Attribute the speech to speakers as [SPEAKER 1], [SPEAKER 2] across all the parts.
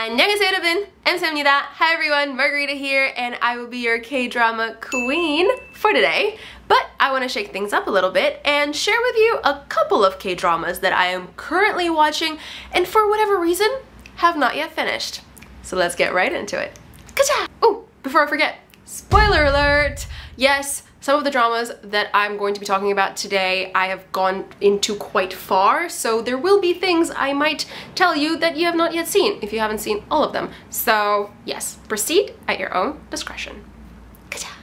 [SPEAKER 1] 안녕하세요 여러분, 엠쌤입니다. Hi everyone, Margarita here, and I will be your K-drama queen for today. But I want to shake things up a little bit and share with you a couple of K-dramas that I am currently watching and for whatever reason have not yet finished. So let's get right into it. Ka-cha! Oh, before I forget, spoiler alert! Yes, some of the dramas that I'm going to be talking about today I have gone into quite far, so there will be things I might tell you that you have not yet seen if you haven't seen all of them. So yes, proceed at your own discretion. Ka-cha!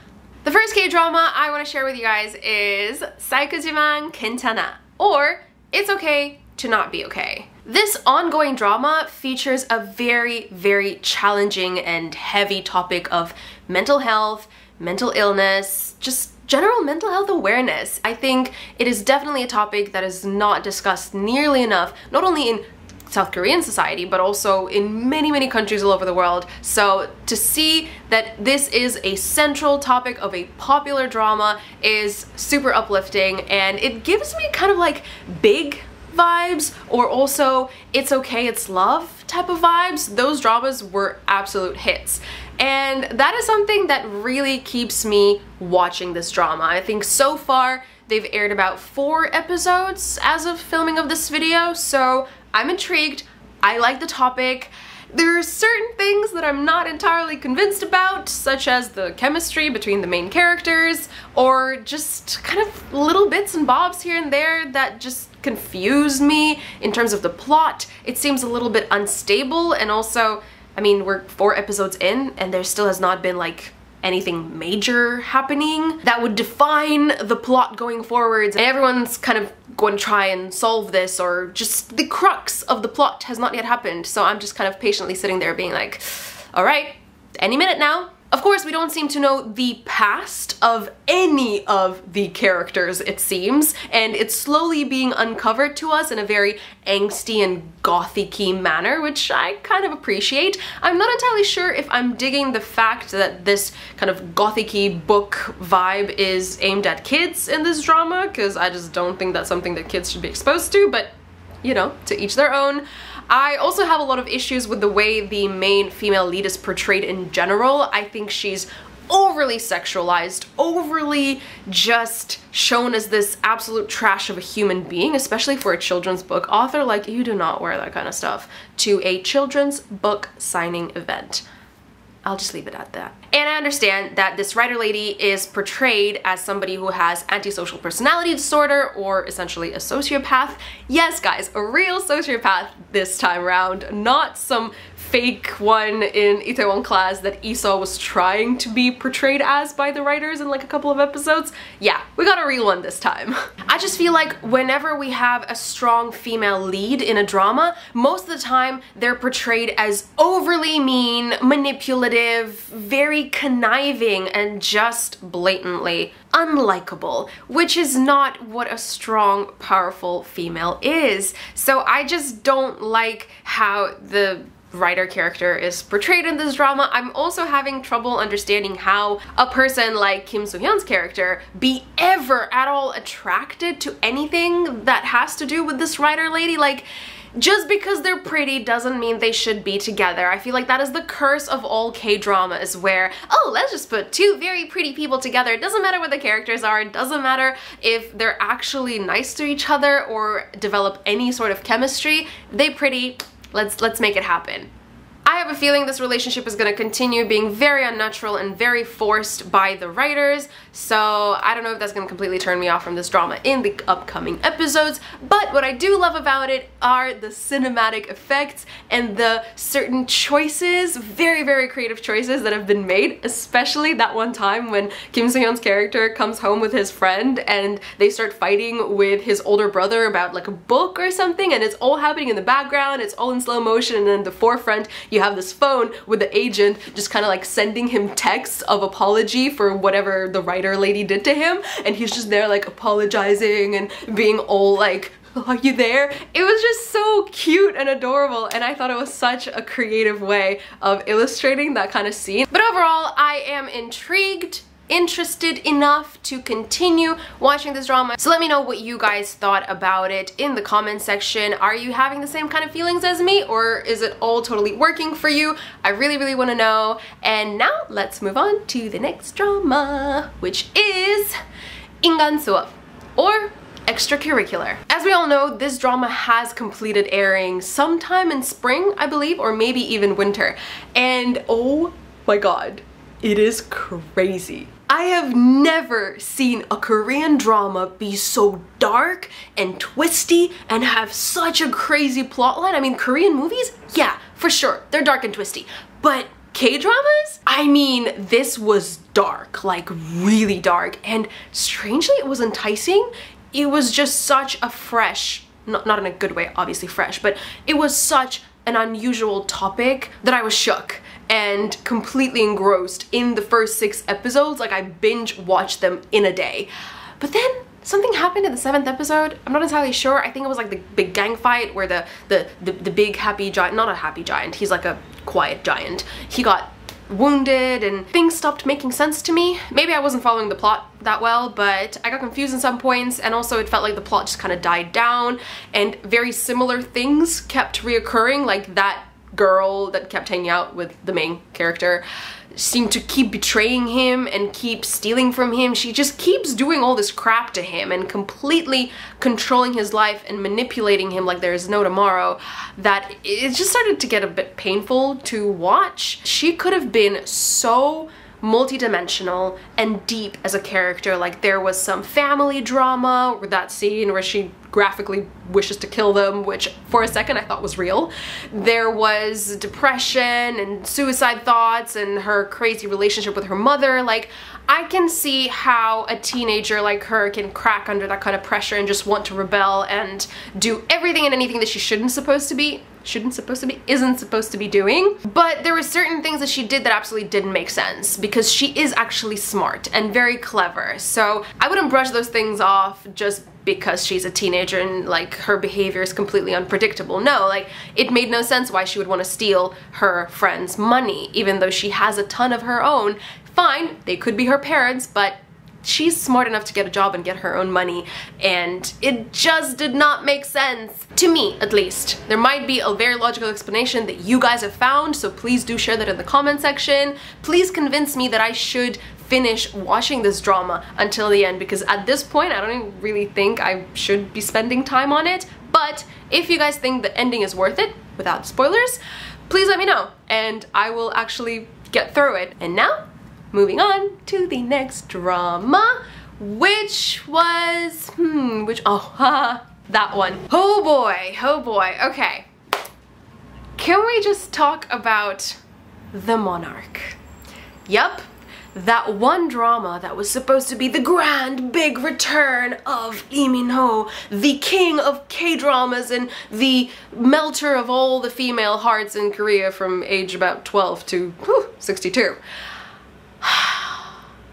[SPEAKER 1] The first K-drama I want to share with you guys is Psycho지만 Quintana, or It's Okay to Not Be Okay. This ongoing drama features a very challenging and heavy topic of mental health, mental illness, just general mental health awareness. I think it is definitely a topic that is not discussed nearly enough, not only in South Korean society, but also in many countries all over the world. So to see that this is a central topic of a popular drama is super uplifting, and it gives me kind of like big vibes, or also It's Okay, It's Love type of vibes. Those dramas were absolute hits. And that is something that really keeps me watching this drama. I think so far they've aired about 4 episodes as of filming of this video, so I'm intrigued. I like the topic. There are certain things that I'm not entirely convinced about, such as the chemistry between the main characters, or just kind of little bits and bobs here and there that just confuse me in terms of the plot. It seems a little bit unstable, and also, I mean, we're 4 episodes in and there still has not been like anything major happening that would define the plot going forwards. And everyone's kind of going to try and solve this, or just the crux of the plot has not yet happened. So I'm just kind of patiently sitting there being like, all right, any minute now. Of course, we don't seem to know the past of any of the characters, it seems, and it's slowly being uncovered to us in a very angsty and gothic-y manner, which I kind of appreciate. I'm not entirely sure if I'm digging the fact that this kind of gothic-y book vibe is aimed at kids in this drama, because I just don't think that's something that kids should be exposed to, but you know, to each their own. I also have a lot of issues with the way the main female lead is portrayed in general. I think she's overly sexualized, overly just shown as this absolute trash of a human being, especially for a children's book author. Like, you do not wear that kind of stuff to a children's book signing event. I'll just leave it at that. And I understand that this writer lady is portrayed as somebody who has antisocial personality disorder, or essentially a sociopath. Yes guys, a real sociopath this time around, not some fake one in Itaewon Class that Isa was trying to be portrayed as by the writers in like a couple of episodes. Yeah, we got a real one this time. I just feel like whenever we have a strong female lead in a drama, most of the time they're portrayed as overly mean, manipulative, very conniving, and just blatantly unlikable, which is not what a strong, powerful female is. So I just don't like how the writer character is portrayed in this drama. I'm also having trouble understanding how a person like Kim Soo-hyun's character be ever at all attracted to anything that has to do with this writer lady. Like, just because they're pretty doesn't mean they should be together. I feel like that is the curse of all K-dramas, where, oh, let's just put 2 very pretty people together. It doesn't matter what the characters are, it doesn't matter if they're actually nice to each other or develop any sort of chemistry. They pretty, let's make it happen. I have a feeling this relationship is going to continue being very unnatural and very forced by the writers, so I don't know if that's going to completely turn me off from this drama in the upcoming episodes. But what I do love about it are the cinematic effects and the certain choices, very creative choices that have been made, especially that one time when Kim Soo-hyun's character comes home with his friend and they start fighting with his older brother about like a book or something, and it's all happening in the background, it's all in slow motion, and in the forefront you have this phone with the agent just kind of like sending him texts of apology for whatever the writer lady did to him, and he's just there like apologizing and being all like, are you there? It was just so cute and adorable, and I thought it was such a creative way of illustrating that kind of scene. But overall, I am intrigued interested enough to continue watching this drama. So let me know what you guys thought about it in the comment section. Are you having the same kind of feelings as me, or is it all totally working for you? I really want to know. And now let's move on to the next drama, which is 인간 수업, or extracurricular. As we all know, this drama has completed airing sometime in spring, I believe, or maybe even winter. And oh my god, it is crazy. I have never seen a Korean drama be so dark and twisty and have such a crazy plotline. I mean, Korean movies, yeah, for sure, they're dark and twisty. But K-dramas? I mean, this was dark, like really dark, and strangely it was enticing. It was just such a fresh, not in a good way, obviously fresh, but it was such an unusual topic that I was shook and completely engrossed in the first 6 episodes. Like, I binge watched them in a day. But then something happened in the 7th episode. I'm not entirely sure. I think it was like the big gang fight where the big happy giant, not a happy giant, he's like a quiet giant, he got wounded and things stopped making sense to me. Maybe I wasn't following the plot that well, but I got confused in some points, and also it felt like the plot just kind of died down and very similar things kept reoccurring, like that girl that kept hanging out with the main character seemed to keep betraying him and keep stealing from him. She just keeps doing all this crap to him and completely controlling his life and manipulating him like there is no tomorrow, that it just started to get a bit painful to watch. She could have been so multi-dimensional and deep as a character. Like, there was some family drama, or that scene where she graphically wishes to kill them, which for a second I thought was real. There was depression and suicide thoughts and her crazy relationship with her mother. Like, I can see how a teenager like her can crack under that kind of pressure and just want to rebel and do everything and anything that she isn't supposed to be doing. But there were certain things that she did that absolutely didn't make sense, because she is actually smart and very clever. So I wouldn't brush those things off just because she's a teenager and like her behavior is completely unpredictable. No, like, it made no sense why she would want to steal her friend's money, even though she has a ton of her own. Fine, they could be her parents, but she's smart enough to get a job and get her own money, and it just did not make sense. To me, at least. There might be a very logical explanation that you guys have found, so please do share that in the comment section. Please convince me that I should finish watching this drama until the end, because at this point I don't even really think I should be spending time on it. But if you guys think the ending is worth it, without spoilers, please let me know, and I will actually get through it. And now, moving on to the next drama, which was, that one. Oh boy, okay. Can we just talk about The Monarch? Yup, that one drama that was supposed to be the grand big return of Lee Min-ho, the king of K-dramas and the melter of all the female hearts in Korea from age about 12 to 62.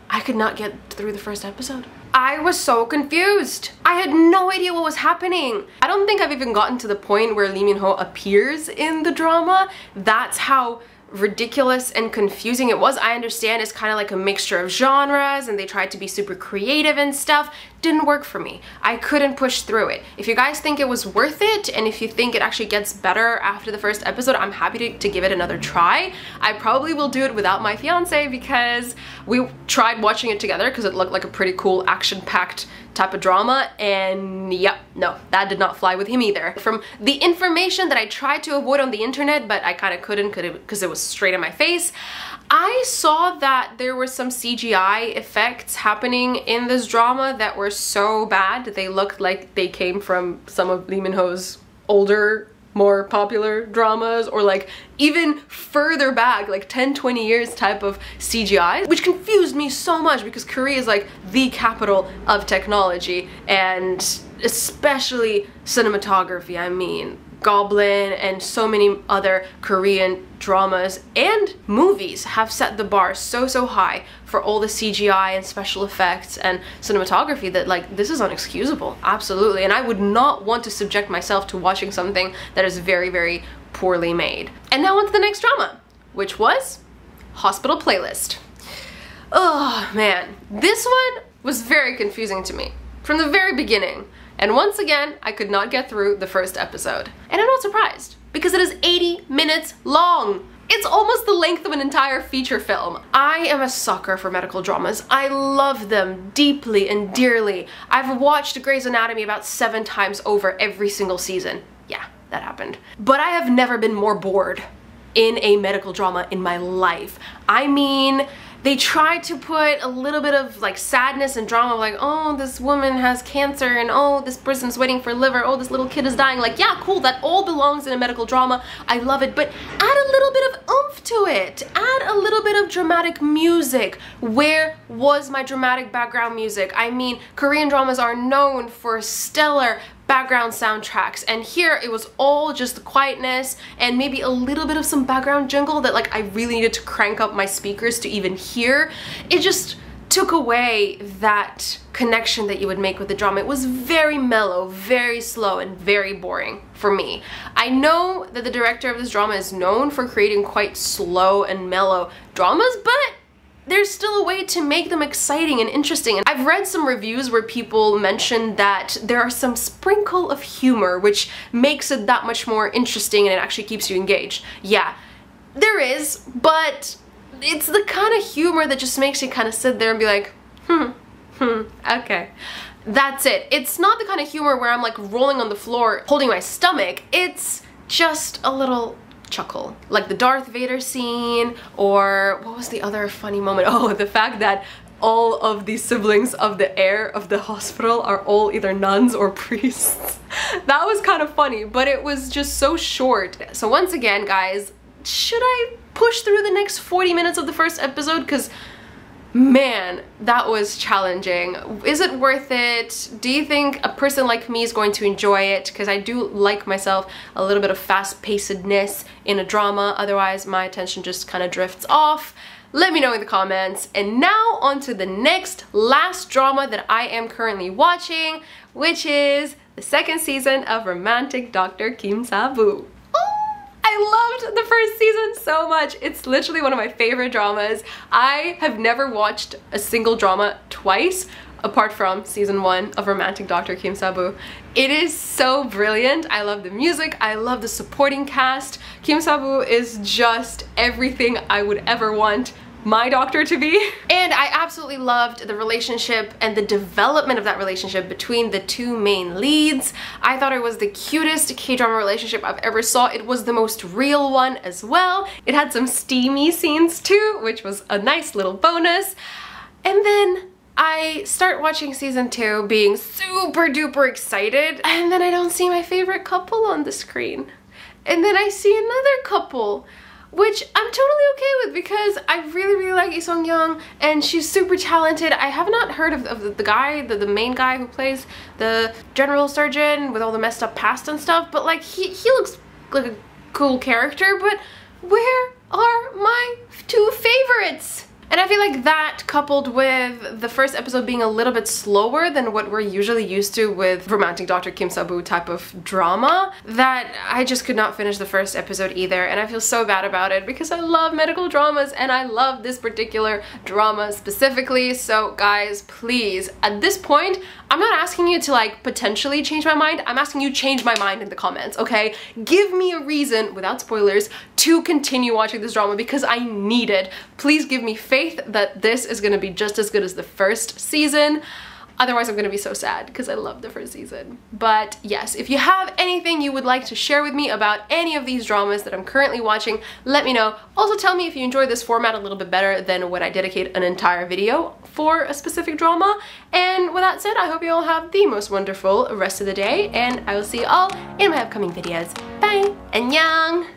[SPEAKER 1] I could not get through the first episode. I was so confused. I had no idea what was happening. I don't think I've even gotten to the point where Lee Min-ho appears in the drama. That's how ridiculous and confusing it was. I understand it's kind of like a mixture of genres and they tried to be super creative and stuff. Didn't work for me. I couldn't push through it. If you guys think it was worth it, and if you think it actually gets better after the first episode, I'm happy to give it another try. I probably will do it without my fiance, because we tried watching it together because it looked like a pretty cool action-packed type of drama, and yep, no, that did not fly with him either. From the information that I tried to avoid on the internet, but I kind of couldn't because it was straight in my face, I saw that there were some CGI effects happening in this drama that were so bad that they looked like they came from some of Lee Min-ho's older, more popular dramas, or like even further back, like 10-20 years type of CGI, which confused me so much because Korea is like the capital of technology, and especially cinematography. I mean, Goblin and so many other Korean dramas and movies have set the bar so high for all the CGI and special effects and cinematography that, like, this is unexcusable, absolutely. And I would not want to subject myself to watching something that is very poorly made. And now on to the next drama, which was Hospital Playlist. Oh man, this one was very confusing to me from the very beginning. And once again, I could not get through the first episode. And I'm not surprised, because it is 80 minutes long. It's almost the length of an entire feature film. I am a sucker for medical dramas. I love them deeply and dearly. I've watched Grey's Anatomy about 7 times over every single season. Yeah, that happened. But I have never been more bored in a medical drama in my life. I mean, they tried to put a little bit of like sadness and drama, like, oh, this woman has cancer, and oh, this person's waiting for liver, oh, this little kid is dying. Like, yeah, cool, that all belongs in a medical drama. I love it, but add a little bit of oomph to it. Add a little bit of dramatic music. Where was my dramatic background music? I mean, Korean dramas are known for stellar background soundtracks, and here it was all just quietness and maybe a little bit of some background jingle that like I really needed to crank up my speakers to even hear. It just took away that connection that you would make with the drama. It was very mellow, very slow, and very boring for me. I know that the director of this drama is known for creating quite slow and mellow dramas, but there's still a way to make them exciting and interesting. And I've read some reviews where people mention that there are some sprinkle of humor which makes it that much more interesting and it actually keeps you engaged. Yeah, there is, but it's the kind of humor that just makes you kind of sit there and be like, okay. That's it. It's not the kind of humor where I'm like rolling on the floor holding my stomach. It's just a little chuckle, like the Darth Vader scene, or what was the other funny moment? Oh, the fact that all of the siblings of the heir of the hospital are all either nuns or priests. That was kind of funny, but it was just so short. So once again, guys, should I push through the next 40 minutes of the first episode? Because man, that was challenging. Is it worth it? Do you think a person like me is going to enjoy it? Because I do like myself a little bit of fast-pacedness in a drama, otherwise my attention just kind of drifts off. Let me know in the comments. And now on to the next last drama that I am currently watching, which is the 2nd season of Romantic Dr. Kim Sabu. I loved the first season so much. It's literally one of my favorite dramas. I have never watched a single drama twice apart from season 1 of Romantic Dr. Kim Sabu. It is so brilliant. I love the music. I love the supporting cast. Kim Sabu is just everything I would ever want my doctor to be. And I absolutely loved the relationship and the development of that relationship between the 2 main leads. I thought it was the cutest K-drama relationship I've ever saw. It was the most real one as well. It had some steamy scenes too, which was a nice little bonus. And then I start watching season 2 being super duper excited, and then I don't see my favorite couple on the screen. And then I see another couple, which I'm totally okay with because I really like Lee Sung-young and she's super talented. I have not heard of the guy, the main guy who plays the general surgeon with all the messed up past and stuff, but like he looks like a cool character, but where are my 2 favorites? And I feel like that, coupled with the first episode being a little bit slower than what we're usually used to with Romantic Dr. Kim Sabu type of drama, that I just could not finish the first episode either, and I feel so bad about it because I love medical dramas and I love this particular drama specifically. So guys, please, at this point, I'm not asking you to like potentially change my mind, I'm asking you change my mind in the comments, okay? Give me a reason, without spoilers, to continue watching this drama because I need it. Please give me faith that this is gonna be just as good as the first season. Otherwise, I'm gonna be so sad because I love the first season. But yes, if you have anything you would like to share with me about any of these dramas that I'm currently watching, let me know. Also tell me if you enjoy this format a little bit better than when I dedicate an entire video for a specific drama. And with that said, I hope you all have the most wonderful rest of the day, and I will see you all in my upcoming videos. Bye! Annyeong!